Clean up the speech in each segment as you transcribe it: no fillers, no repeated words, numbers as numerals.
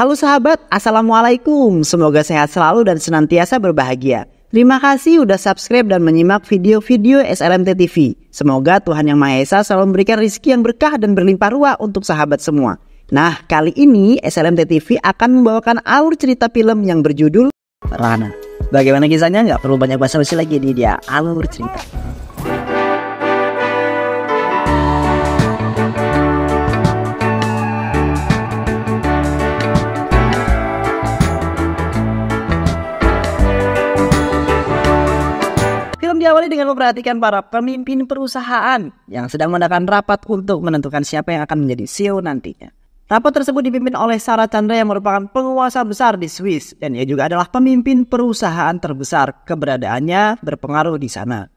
Halo sahabat, Assalamualaikum. Semoga sehat selalu dan senantiasa berbahagia. Terima kasih udah subscribe dan menyimak video-video SLMT TV. Semoga Tuhan Yang Maha Esa selalu memberikan rezeki yang berkah dan berlimpah ruah untuk sahabat semua. Nah, kali ini SLMT TV akan membawakan alur cerita film yang berjudul Rana. Bagaimana kisahnya? Nggak perlu banyak basa-basi lagi, ini dia alur cerita. Diawali dengan memperhatikan para pemimpin perusahaan yang sedang mengadakan rapat untuk menentukan siapa yang akan menjadi CEO nantinya. Rapat tersebut dipimpin oleh Sarah Chandra yang merupakan penguasa besar di Swiss dan ia juga adalah pemimpin perusahaan terbesar, keberadaannya berpengaruh di sana.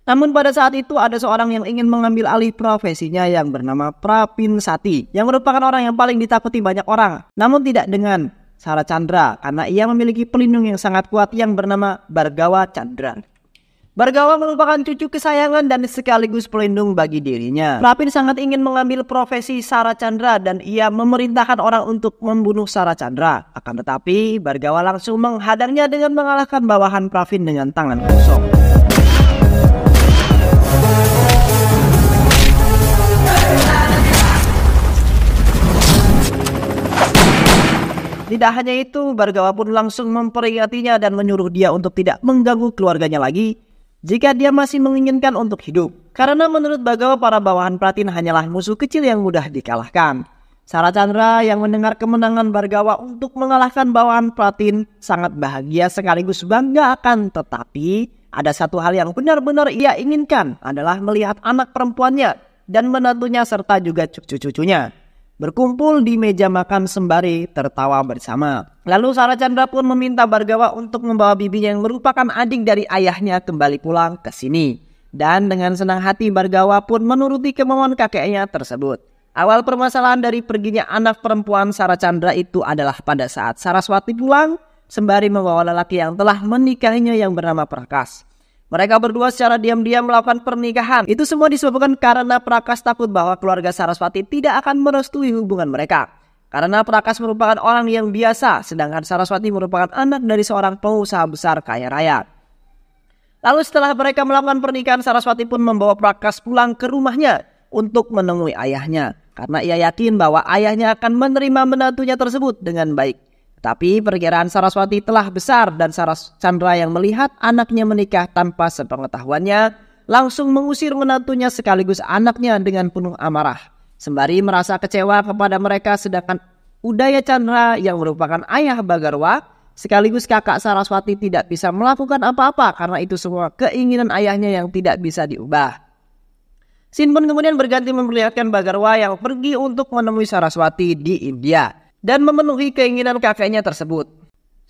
Namun pada saat itu ada seorang yang ingin mengambil alih profesinya yang bernama Pravin Sati yang merupakan orang yang paling ditakuti banyak orang. Namun tidak dengan Sarah Chandra karena ia memiliki pelindung yang sangat kuat yang bernama Bhargava Chandra. Bhargava merupakan cucu kesayangan dan sekaligus pelindung bagi dirinya. Pravin sangat ingin mengambil profesi Sarah Chandra dan ia memerintahkan orang untuk membunuh Sarah Chandra. Akan tetapi Bhargava langsung menghadangnya dengan mengalahkan bawahan Pravin dengan tangan kosong. Tidak hanya itu, Bhargava pun langsung memperingatinya dan menyuruh dia untuk tidak mengganggu keluarganya lagi jika dia masih menginginkan untuk hidup. Karena menurut Bhargava para bawahan Pravin hanyalah musuh kecil yang mudah dikalahkan. Sarah Chandra yang mendengar kemenangan Bhargava untuk mengalahkan bawahan Pravin sangat bahagia sekaligus bangga, akan tetapi ada satu hal yang benar-benar ia inginkan adalah melihat anak perempuannya dan menantunya serta juga cucu-cucunya berkumpul di meja makan sembari tertawa bersama. Lalu Sarah Chandra pun meminta Bhargava untuk membawa bibinya yang merupakan adik dari ayahnya kembali pulang ke sini. Dan dengan senang hati Bhargava pun menuruti kemauan kakeknya tersebut. Awal permasalahan dari perginya anak perempuan Sarah Chandra itu adalah pada saat Saraswati pulang sembari membawa lelaki yang telah menikahinya yang bernama Prakas. Mereka berdua secara diam-diam melakukan pernikahan. Itu semua disebabkan karena Prakas takut bahwa keluarga Saraswati tidak akan merestui hubungan mereka. Karena Prakas merupakan orang yang biasa, sedangkan Saraswati merupakan anak dari seorang pengusaha besar kaya raya. Lalu setelah mereka melakukan pernikahan, Saraswati pun membawa Prakas pulang ke rumahnya untuk menemui ayahnya. Karena ia yakin bahwa ayahnya akan menerima menantunya tersebut dengan baik. Tapi perkiraan Saraswati telah besar dan Sarah Chandra yang melihat anaknya menikah tanpa sepengetahuannya langsung mengusir menantunya sekaligus anaknya dengan penuh amarah. Sembari merasa kecewa kepada mereka, sedangkan Udaya Chandra yang merupakan ayah Bhargava sekaligus kakak Saraswati tidak bisa melakukan apa-apa karena itu semua keinginan ayahnya yang tidak bisa diubah. Scene pun kemudian berganti memperlihatkan Bhargava yang pergi untuk menemui Saraswati di India dan memenuhi keinginan kakeknya tersebut.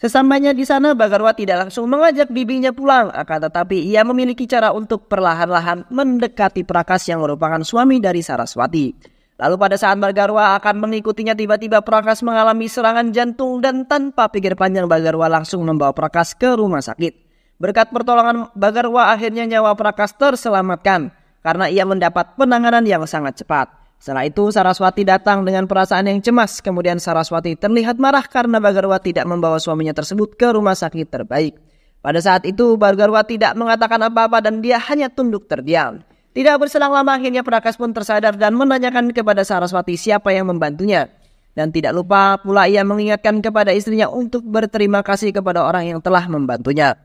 Sesampainya di sana, Bhargava tidak langsung mengajak bibinya pulang, akan tetapi ia memiliki cara untuk perlahan-lahan mendekati Prakas yang merupakan suami dari Saraswati. Lalu pada saat Bhargava akan mengikutinya, tiba-tiba Prakas mengalami serangan jantung dan tanpa pikir panjang Bhargava langsung membawa Prakas ke rumah sakit. Berkat pertolongan Bhargava akhirnya nyawa Prakas terselamatkan karena ia mendapat penanganan yang sangat cepat. Setelah itu Saraswati datang dengan perasaan yang cemas. Kemudian Saraswati terlihat marah karena Bhargava tidak membawa suaminya tersebut ke rumah sakit terbaik. Pada saat itu Bhargava tidak mengatakan apa-apa dan dia hanya tunduk terdiam. Tidak berselang lama akhirnya Prakas pun tersadar dan menanyakan kepada Saraswati siapa yang membantunya. Dan tidak lupa pula ia mengingatkan kepada istrinya untuk berterima kasih kepada orang yang telah membantunya.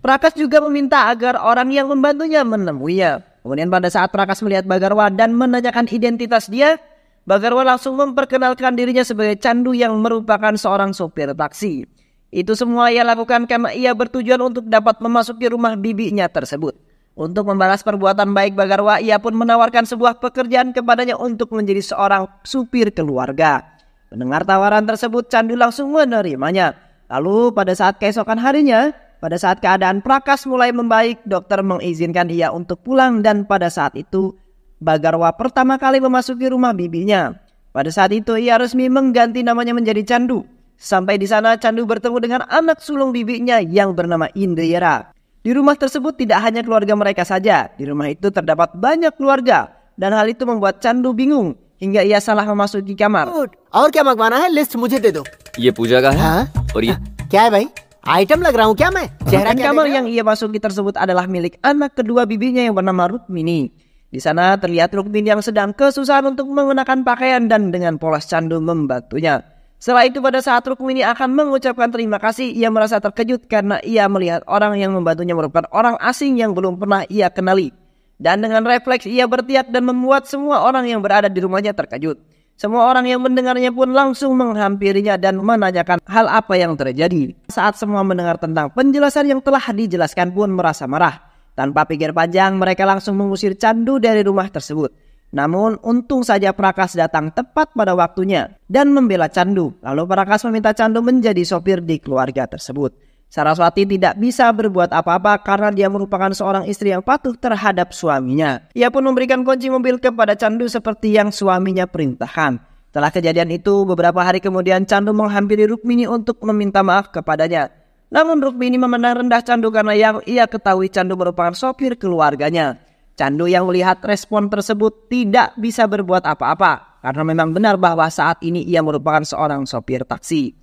Prakas juga meminta agar orang yang membantunya menemuinya. Kemudian pada saat Prakas melihat Bhargava dan menanyakan identitas dia, Bhargava langsung memperkenalkan dirinya sebagai Chandu yang merupakan seorang sopir taksi. Itu semua ia lakukan karena ia bertujuan untuk dapat memasuki rumah bibinya tersebut. Untuk membalas perbuatan baik Bhargava, ia pun menawarkan sebuah pekerjaan kepadanya untuk menjadi seorang supir keluarga. Mendengar tawaran tersebut, Chandu langsung menerimanya. Lalu pada saat keesokan harinya, pada saat keadaan Prakas mulai membaik, dokter mengizinkan ia untuk pulang dan pada saat itu Bhargava pertama kali memasuki rumah bibinya. Pada saat itu ia resmi mengganti namanya menjadi Chandu. Sampai di sana Chandu bertemu dengan anak sulung bibinya yang bernama Indira. Di rumah tersebut tidak hanya keluarga mereka saja, di rumah itu terdapat banyak keluarga dan hal itu membuat Chandu bingung hingga ia salah memasuki kamar. और क्या मंगवाना है? लिस्ट मुझे दे दो. ये पूजा का है. हाँ? और ये क्या है भाई? आइटम लग रहा हूँ क्या मैं? चेहरा Dan क्या kamar देख रहा yang ia masuki tersebut adalah milik anak kedua bibinya yang bernama Rukmini. Di sana terlihat Rukmini yang sedang kesusahan untuk mengenakan pakaian dan dengan polos candu membantunya. Setelah itu pada saat Rukmini akan mengucapkan terima kasih, ia merasa terkejut karena ia melihat orang yang membantunya merupakan orang asing yang belum pernah ia kenali. Dan dengan refleks ia berteriak dan membuat semua orang yang berada di rumahnya terkejut. Semua orang yang mendengarnya pun langsung menghampirinya dan menanyakan hal apa yang terjadi. Saat semua mendengar tentang penjelasan yang telah dijelaskan pun merasa marah. Tanpa pikir panjang mereka langsung mengusir Candu dari rumah tersebut. Namun untung saja Prakas datang tepat pada waktunya dan membela Candu. Lalu Prakas meminta Candu menjadi sopir di keluarga tersebut. Saraswati tidak bisa berbuat apa-apa karena dia merupakan seorang istri yang patuh terhadap suaminya. Ia pun memberikan kunci mobil kepada Candu seperti yang suaminya perintahkan. Setelah kejadian itu, beberapa hari kemudian Candu menghampiri Rukmini untuk meminta maaf kepadanya. Namun Rukmini memandang rendah Candu karena yang ia ketahui Candu merupakan sopir keluarganya. Candu yang melihat respon tersebut tidak bisa berbuat apa-apa karena memang benar bahwa saat ini ia merupakan seorang sopir taksi.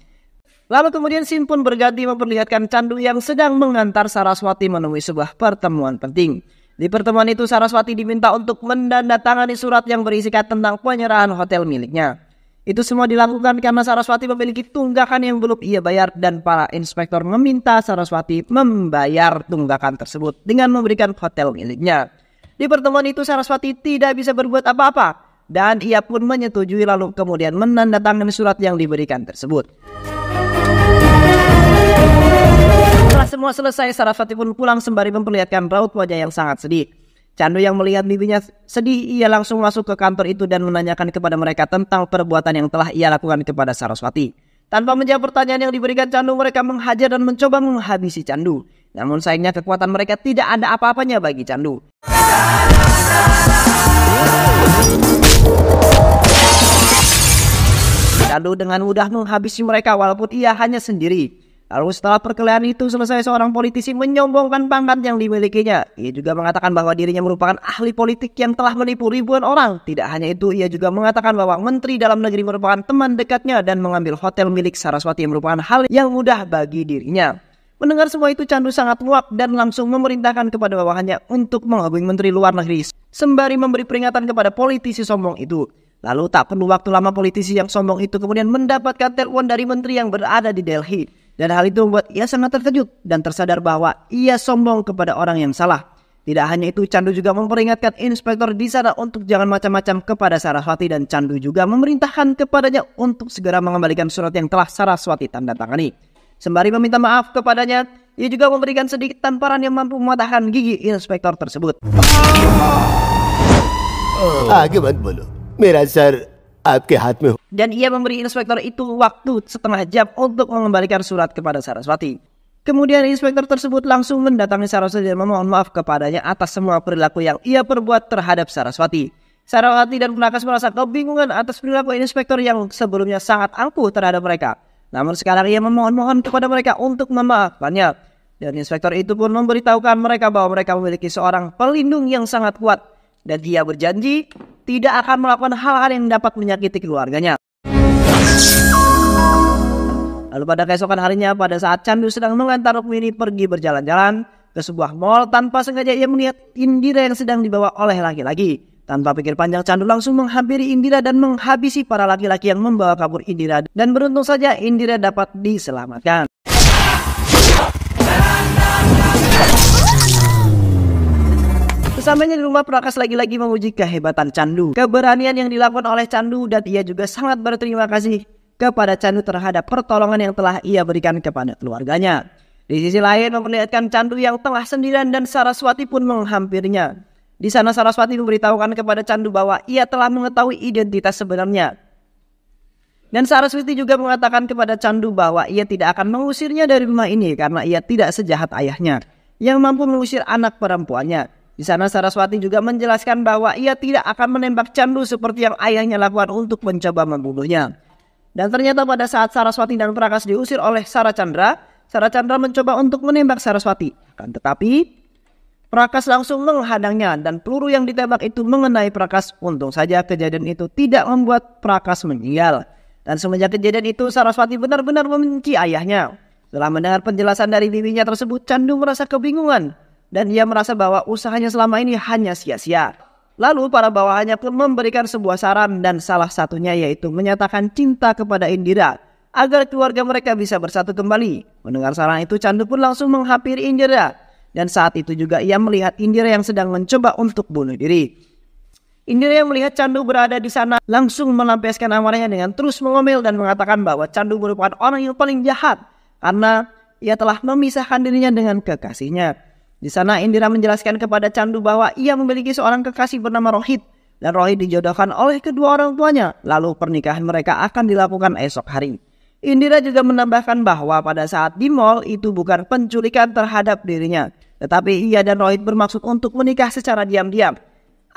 Lalu kemudian scene pun berganti memperlihatkan Candu yang sedang mengantar Saraswati menemui sebuah pertemuan penting. Di pertemuan itu Saraswati diminta untuk menandatangani surat yang berisikan tentang penyerahan hotel miliknya. Itu semua dilakukan karena Saraswati memiliki tunggakan yang belum ia bayar dan para inspektor meminta Saraswati membayar tunggakan tersebut dengan memberikan hotel miliknya. Di pertemuan itu Saraswati tidak bisa berbuat apa-apa dan ia pun menyetujui lalu kemudian menandatangani surat yang diberikan tersebut. Setelah semua selesai, Saraswati pun pulang sembari memperlihatkan raut wajah yang sangat sedih. Candu yang melihat bibinya sedih, ia langsung masuk ke kantor itu dan menanyakan kepada mereka tentang perbuatan yang telah ia lakukan kepada Saraswati. Tanpa menjawab pertanyaan yang diberikan Candu, mereka menghajar dan mencoba menghabisi Candu. Namun sayangnya kekuatan mereka tidak ada apa-apanya bagi Candu. Candu dengan mudah menghabisi mereka walaupun ia hanya sendiri. Lalu setelah perkelahian itu selesai, seorang politisi menyombongkan pangkat yang dimilikinya. Ia juga mengatakan bahwa dirinya merupakan ahli politik yang telah menipu ribuan orang. Tidak hanya itu, ia juga mengatakan bahwa Menteri Dalam Negeri merupakan teman dekatnya dan mengambil hotel milik Saraswati yang merupakan hal yang mudah bagi dirinya. Mendengar semua itu, Candu sangat muak dan langsung memerintahkan kepada bawahannya untuk menghubungi Menteri Luar Negeri sembari memberi peringatan kepada politisi sombong itu. Lalu tak perlu waktu lama politisi yang sombong itu kemudian mendapatkan telepon dari menteri yang berada di Delhi. Dan hal itu membuat ia sangat terkejut dan tersadar bahwa ia sombong kepada orang yang salah. Tidak hanya itu, Candu juga memperingatkan inspektor di sana untuk jangan macam-macam kepada Saraswati dan Candu juga memerintahkan kepadanya untuk segera mengembalikan surat yang telah Saraswati tanda tangani. Sembari meminta maaf kepadanya, ia juga memberikan sedikit tamparan yang mampu mematahkan gigi inspektor tersebut. आगे मत बोलो, मेरा सर आपके हाथ में. Dan ia memberi inspektor itu waktu setengah jam untuk mengembalikan surat kepada Saraswati. Kemudian inspektor tersebut langsung mendatangi Saraswati dan memohon maaf kepadanya atas semua perilaku yang ia perbuat terhadap Saraswati. Saraswati dan Prakas merasa kebingungan atas perilaku inspektor yang sebelumnya sangat angkuh terhadap mereka. Namun sekarang ia memohon-mohon kepada mereka untuk memaafkannya. Dan inspektor itu pun memberitahukan mereka bahwa mereka memiliki seorang pelindung yang sangat kuat. Dan dia berjanji tidak akan melakukan hal-hal yang dapat menyakiti keluarganya. Lalu pada keesokan harinya, pada saat Candu sedang mengantar Rukmini pergi berjalan-jalan ke sebuah mall, tanpa sengaja ia melihat Indira yang sedang dibawa oleh laki-laki. Tanpa pikir panjang, Candu langsung menghampiri Indira dan menghabisi para laki-laki yang membawa kabur Indira. Dan beruntung saja Indira dapat diselamatkan. Sesampainya di rumah, Prakas lagi-lagi memuji kehebatan Candu, keberanian yang dilakukan oleh Candu, dan ia juga sangat berterima kasih kepada Candu terhadap pertolongan yang telah ia berikan kepada keluarganya. Di sisi lain memperlihatkan Candu yang tengah sendirian dan Saraswati pun menghampirinya. Di sana Saraswati memberitahukan kepada Candu bahwa ia telah mengetahui identitas sebenarnya. Dan Saraswati juga mengatakan kepada Candu bahwa ia tidak akan mengusirnya dari rumah ini karena ia tidak sejahat ayahnya yang mampu mengusir anak perempuannya. Di sana Saraswati juga menjelaskan bahwa ia tidak akan menembak Candu seperti yang ayahnya lakukan untuk mencoba membunuhnya. Dan ternyata pada saat Saraswati dan Prakas diusir oleh Saracandra mencoba untuk menembak Saraswati. Akan tetapi Prakas langsung menghadangnya dan peluru yang ditembak itu mengenai Prakas. Untung saja kejadian itu tidak membuat Prakas meninggal. Dan semenjak kejadian itu Saraswati benar-benar membenci ayahnya. Setelah mendengar penjelasan dari bibinya tersebut, Chandu merasa kebingungan dan ia merasa bahwa usahanya selama ini hanya sia-sia. Lalu para bawahannya pun memberikan sebuah saran dan salah satunya yaitu menyatakan cinta kepada Indira agar keluarga mereka bisa bersatu kembali. Mendengar saran itu, Chandu pun langsung menghampiri Indira. Dan saat itu juga ia melihat Indira yang sedang mencoba untuk bunuh diri. Indira yang melihat Chandu berada di sana langsung melampiaskan amarahnya dengan terus mengomel dan mengatakan bahwa Chandu merupakan orang yang paling jahat karena ia telah memisahkan dirinya dengan kekasihnya. Di sana Indira menjelaskan kepada Chandu bahwa ia memiliki seorang kekasih bernama Rohit dan Rohit dijodohkan oleh kedua orang tuanya. Lalu pernikahan mereka akan dilakukan esok hari. Indira juga menambahkan bahwa pada saat di mall itu bukan penculikan terhadap dirinya, tetapi ia dan Rohit bermaksud untuk menikah secara diam-diam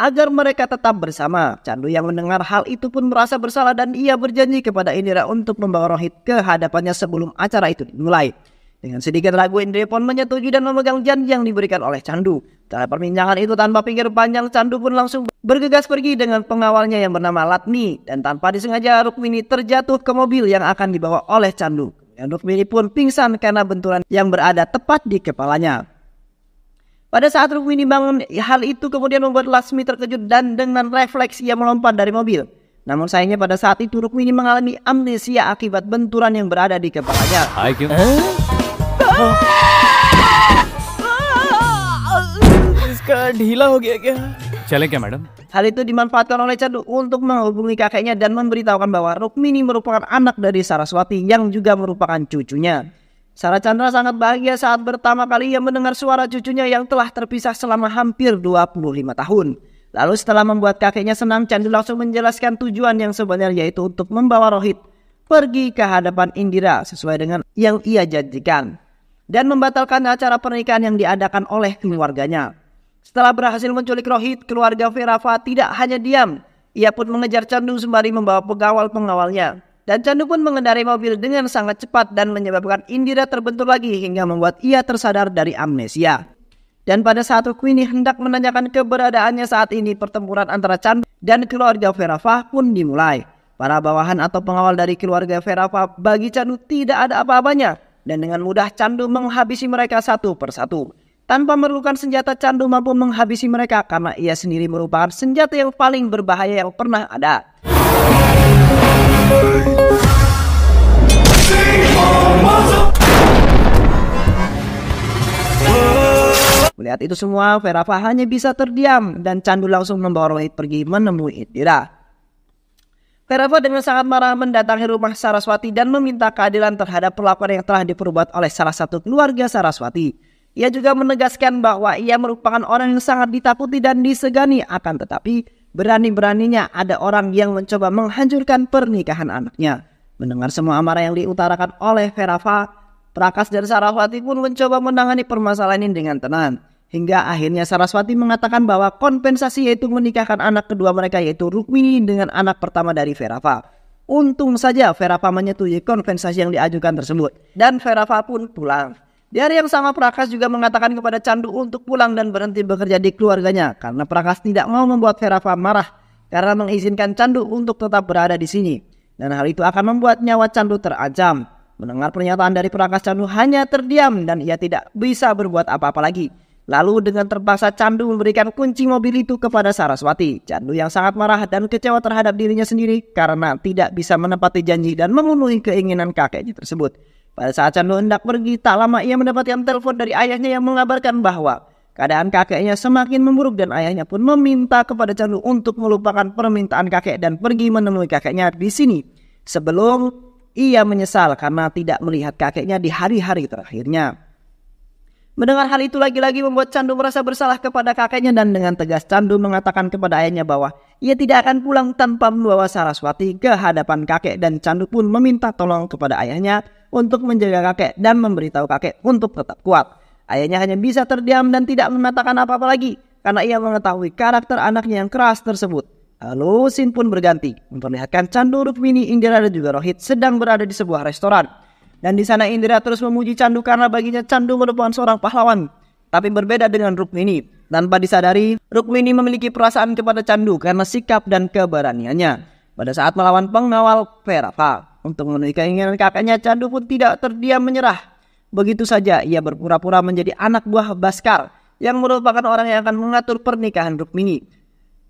agar mereka tetap bersama. Chandu yang mendengar hal itu pun merasa bersalah dan ia berjanji kepada Indira untuk membawa Rohit ke hadapannya sebelum acara itu dimulai. Dengan sedikit ragu, Indira pun menyetujui dan memegang janji yang diberikan oleh Chandu. Setelah perbincangan itu tanpa pikir panjang, Chandu pun langsung bergegas pergi dengan pengawalnya yang bernama Latmi. Dan tanpa disengaja Rukmini terjatuh ke mobil yang akan dibawa oleh Chandu. Dan Rukmini pun pingsan karena benturan yang berada tepat di kepalanya. Pada saat Rukmini bangun, hal itu kemudian membuat Lasmi terkejut dan dengan refleks ia melompat dari mobil. Namun sayangnya pada saat itu Rukmini mengalami amnesia akibat benturan yang berada di kepalanya. इसका ढीला हो गया क्या? चले क्या madam? Hal itu dimanfaatkan oleh Chandu untuk menghubungi kakeknya dan memberitahukan bahwa Rukmini merupakan anak dari Saraswati yang juga merupakan cucunya. Sara Chandra sangat bahagia saat pertama kali ia mendengar suara cucunya yang telah terpisah selama hampir 25 tahun. Lalu setelah membuat kakeknya senang, Chandu langsung menjelaskan tujuan yang sebenarnya yaitu untuk membawa Rohit pergi ke hadapan Indira sesuai dengan yang ia janjikan dan membatalkan acara pernikahan yang diadakan oleh keluarganya. Setelah berhasil menculik Rohit, keluarga Verava tidak hanya diam. Ia pun mengejar Chandu sembari membawa pengawal-pengawalnya. Dan Chandu pun mengendarai mobil dengan sangat cepat dan menyebabkan Indira terbentur lagi hingga membuat ia tersadar dari amnesia. Dan pada saat Rukmini hendak menanyakan keberadaannya saat ini, pertempuran antara Chandu dan keluarga Verava pun dimulai. Para bawahan atau pengawal dari keluarga Verava bagi Chandu tidak ada apa-apanya. Dan dengan mudah Chandu menghabisi mereka satu persatu. Tanpa memerlukan senjata, Chandu mampu menghabisi mereka karena ia sendiri merupakan senjata yang paling berbahaya yang pernah ada. Melihat itu semua, Verava hanya bisa terdiam dan Chandu langsung membawa Rohit pergi menemui Indira. Verava dengan sangat marah mendatangi rumah Saraswati dan meminta keadilan terhadap perlakuan yang telah diperbuat oleh salah satu keluarga Saraswati. Ia juga menegaskan bahwa ia merupakan orang yang sangat ditakuti dan disegani, akan tetapi berani-beraninya ada orang yang mencoba menghancurkan pernikahan anaknya. Mendengar semua amarah yang diutarakan oleh Verava, Prakas dan Saraswati pun mencoba menangani permasalahan ini dengan tenang. Hingga akhirnya Saraswati mengatakan bahwa kompensasi yaitu menikahkan anak kedua mereka yaitu Rukmini dengan anak pertama dari Verava. Untung saja Verava menyetujui kompensasi yang diajukan tersebut dan Verava pun pulang. Di hari yang sama Prakas juga mengatakan kepada Chandu untuk pulang dan berhenti bekerja di keluarganya karena Prakas tidak mau membuat Verava marah karena mengizinkan Chandu untuk tetap berada di sini. Dan hal itu akan membuat nyawa Chandu terancam. Mendengar pernyataan dari Prakas, Chandu hanya terdiam dan ia tidak bisa berbuat apa-apa lagi. Lalu dengan terpaksa Chandu memberikan kunci mobil itu kepada Saraswati. Chandu yang sangat marah dan kecewa terhadap dirinya sendiri karena tidak bisa menepati janji dan memenuhi keinginan kakeknya tersebut. Pada saat Chandu hendak pergi, tak lama ia mendapatkan telepon dari ayahnya yang mengabarkan bahwa keadaan kakeknya semakin memburuk dan ayahnya pun meminta kepada Chandu untuk melupakan permintaan kakek dan pergi menemui kakeknya di sini. Sebelum ia menyesal karena tidak melihat kakeknya di hari-hari terakhirnya. Mendengar hal itu lagi-lagi membuat Chandu merasa bersalah kepada kakeknya dan dengan tegas Chandu mengatakan kepada ayahnya bahwa ia tidak akan pulang tanpa membawa Saraswati ke hadapan kakek dan Chandu pun meminta tolong kepada ayahnya untuk menjaga kakek dan memberitahu kakek untuk tetap kuat. Ayahnya hanya bisa terdiam dan tidak mengatakan apa-apa lagi karena ia mengetahui karakter anaknya yang keras tersebut. Lalu scene pun berganti memperlihatkan Chandu, Rukmini, Indira dan juga Rohit sedang berada di sebuah restoran. Dan di sana Indira terus memuji Chandu karena baginya Chandu merupakan seorang pahlawan Tapi berbeda dengan Rukmini. Tanpa disadari, Rukmini memiliki perasaan kepada Candu karena sikap dan keberaniannya. Pada saat melawan pengawal Verava untuk memenuhi keinginan kakaknya, Candu pun tidak terdiam menyerah. Begitu saja ia berpura-pura menjadi anak buah Baskar yang merupakan orang yang akan mengatur pernikahan Rukmini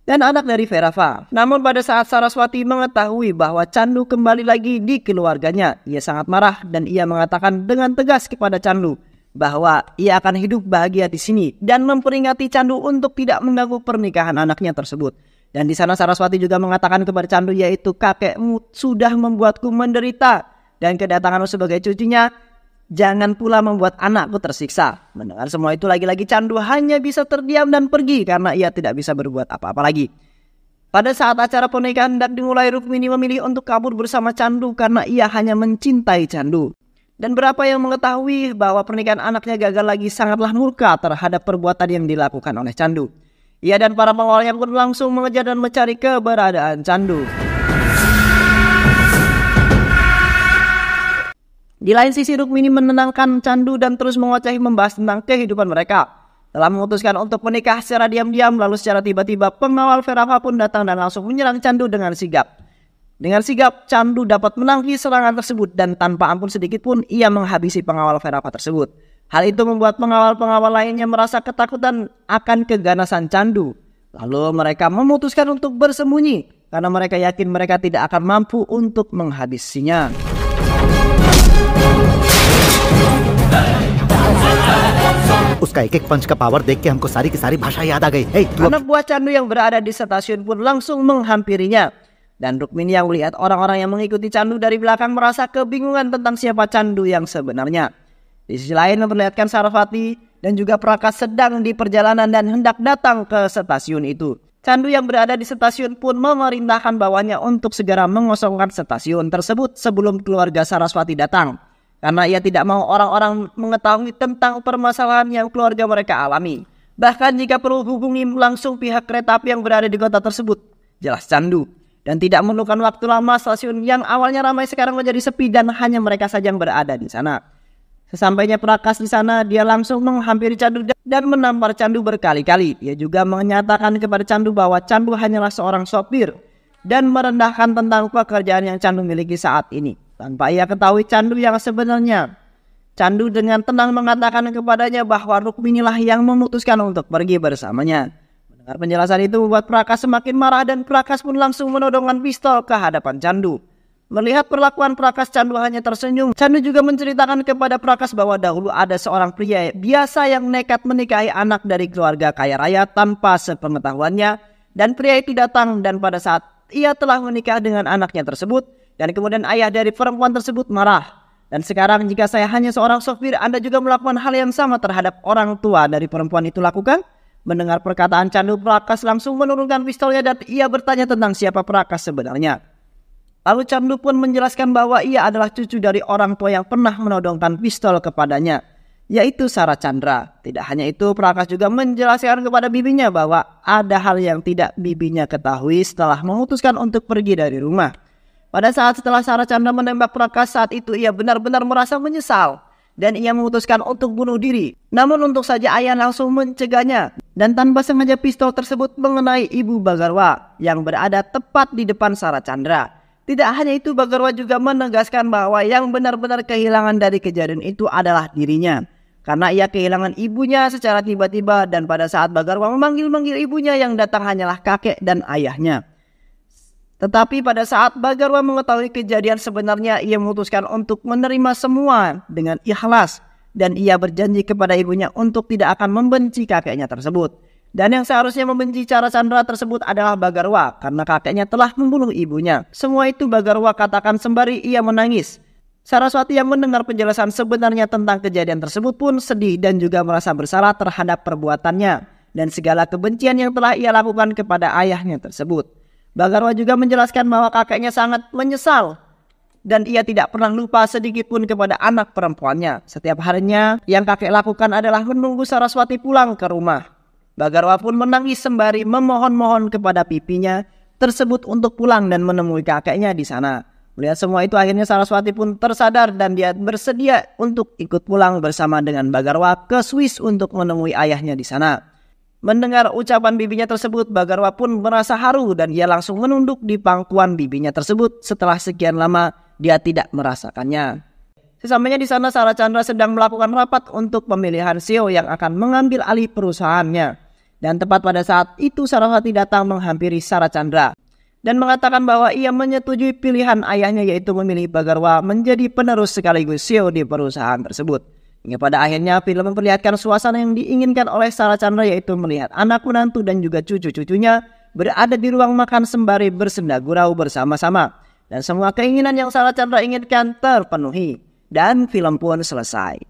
dan anak dari Verava. Namun pada saat Saraswati mengetahui bahwa Candu kembali lagi di keluarganya, ia sangat marah dan ia mengatakan dengan tegas kepada Candu bahwa ia akan hidup bahagia di sini dan memperingati Candu untuk tidak mengganggu pernikahan anaknya tersebut. Dan di sana Saraswati juga mengatakan kepada Candu, yaitu kakekmu sudah membuatku menderita dan kedatanganmu sebagai cucunya jangan pula membuat anakku tersiksa. Mendengar semua itu lagi-lagi Candu hanya bisa terdiam dan pergi karena ia tidak bisa berbuat apa-apa lagi. Pada saat acara pernikahan hendak dimulai, Rukmini memilih untuk kabur bersama Candu karena ia hanya mencintai Candu. Dan berapa yang mengetahui bahwa pernikahan anaknya gagal lagi sangatlah murka terhadap perbuatan yang dilakukan oleh Candu. Ia dan para pengawalnya pun langsung mengejar dan mencari keberadaan Candu. Di lain sisi, Rukmini menenangkan Candu dan terus mengocehi membahas tentang kehidupan mereka. Telah memutuskan untuk menikah secara diam-diam, lalu secara tiba-tiba pengawal Verava pun datang dan langsung menyerang Candu dengan sigap. Dengan sigap, Candu dapat menangkis serangan tersebut dan tanpa ampun sedikit pun ia menghabisi pengawal Verava tersebut. Hal itu membuat pengawal-pengawal lainnya merasa ketakutan akan keganasan Candu. Lalu mereka memutuskan untuk bersembunyi karena mereka yakin mereka tidak akan mampu untuk menghabisinya. उसका एक एक पंच का पावर देख के हमको सारी की सारी भाषा याद आ गई. Hey, anak buah Candu yang berada di stasiun pun langsung menghampirinya. Dan Rukmini yang melihat orang-orang yang mengikuti Candu dari belakang merasa kebingungan tentang siapa Candu yang sebenarnya. Di sisi lain memperlihatkan Saraswati dan juga Prakas sedang di perjalanan dan hendak datang ke stasiun itu. Candu yang berada di stasiun pun memerintahkan bawahnya untuk segera mengosongkan stasiun tersebut sebelum keluarga Saraswati datang. Karena ia tidak mau orang-orang mengetahui tentang permasalahan yang keluarga mereka alami. Bahkan jika perlu hubungi langsung pihak kereta api yang berada di kota tersebut. Jelas Candu. Dan tidak memerlukan waktu lama, stasiun yang awalnya ramai sekarang menjadi sepi dan hanya mereka saja yang berada di sana. Sesampainya Prakas di sana, dia langsung menghampiri Candu dan menampar Candu berkali-kali. Ia juga menyatakan kepada Candu bahwa Candu hanyalah seorang sopir dan merendahkan tentang pekerjaan yang Candu miliki saat ini. Tanpa ia ketahui Candu yang sebenarnya. Candu dengan tenang mengatakan kepadanya bahwa Rukmini lah yang memutuskan untuk pergi bersamanya. Mendengar penjelasan itu membuat Prakas semakin marah dan Prakas pun langsung menodongkan pistol ke hadapan Candu. Melihat perlakuan Prakas, Candu hanya tersenyum. Candu juga menceritakan kepada Prakas bahwa dahulu ada seorang pria biasa yang nekat menikahi anak dari keluarga kaya raya tanpa sepengetahuannya. Dan pria itu datang dan pada saat ia telah menikah dengan anaknya tersebut. Dan kemudian ayah dari perempuan tersebut marah. Dan sekarang jika saya hanya seorang sopir, Anda juga melakukan hal yang sama terhadap orang tua dari perempuan itu lakukan? Mendengar perkataan Candu, Prakas langsung menurunkan pistolnya dan ia bertanya tentang siapa Prakas sebenarnya. Lalu Candu pun menjelaskan bahwa ia adalah cucu dari orang tua yang pernah menodongkan pistol kepadanya, yaitu Sara Chandra. Tidak hanya itu, Prakas juga menjelaskan kepada bibinya bahwa ada hal yang tidak bibinya ketahui setelah memutuskan untuk pergi dari rumah. Pada saat setelah Sara Chandra menembak Prakas, saat itu ia benar-benar merasa menyesal dan ia memutuskan untuk bunuh diri. Namun untuk saja ayah langsung mencegahnya dan tanpa sengaja pistol tersebut mengenai Ibu Bagarwa yang berada tepat di depan Sara Chandra. Tidak hanya itu, Bagarwa juga menegaskan bahwa yang benar-benar kehilangan dari kejadian itu adalah dirinya. Karena ia kehilangan ibunya secara tiba-tiba dan pada saat Bagarwa memanggil-manggil ibunya yang datang hanyalah kakek dan ayahnya. Tetapi pada saat Bagarwa mengetahui kejadian sebenarnya, ia memutuskan untuk menerima semua dengan ikhlas. Dan ia berjanji kepada ibunya untuk tidak akan membenci kakeknya tersebut. Dan yang seharusnya membenci Sara Chandra tersebut adalah Bagarwa karena kakeknya telah membunuh ibunya. Semua itu Bagarwa katakan sembari ia menangis. Saraswati yang mendengar penjelasan sebenarnya tentang kejadian tersebut pun sedih dan juga merasa bersalah terhadap perbuatannya dan segala kebencian yang telah ia lakukan kepada ayahnya tersebut. Bagarwa juga menjelaskan bahwa kakeknya sangat menyesal dan ia tidak pernah lupa sedikit pun kepada anak perempuannya. Setiap harinya yang kakek lakukan adalah menunggu Saraswati pulang ke rumah. Bagarwa pun menangis sembari memohon-mohon kepada pipinya tersebut untuk pulang dan menemui kakeknya di sana. Melihat semua itu akhirnya Saraswati pun tersadar dan dia bersedia untuk ikut pulang bersama dengan Bhagarwa ke Swiss untuk menemui ayahnya di sana. Mendengar ucapan bibinya tersebut, Bhagarwa pun merasa haru dan ia langsung menunduk di pangkuan bibinya tersebut setelah sekian lama dia tidak merasakannya. Sesampainya di sana, Sarachandra sedang melakukan rapat untuk pemilihan CEO yang akan mengambil alih perusahaannya. Dan tepat pada saat itu Saraswati datang menghampiri Sarachandra dan mengatakan bahwa ia menyetujui pilihan ayahnya yaitu memilih Bhagarwa menjadi penerus sekaligus CEO di perusahaan tersebut. Hingga pada akhirnya film memperlihatkan suasana yang diinginkan oleh Sarachandra yaitu melihat anak menantu dan juga cucu-cucunya berada di ruang makan sembari bersenda gurau bersama-sama. Dan semua keinginan yang Sarachandra inginkan terpenuhi. Dan film pun selesai.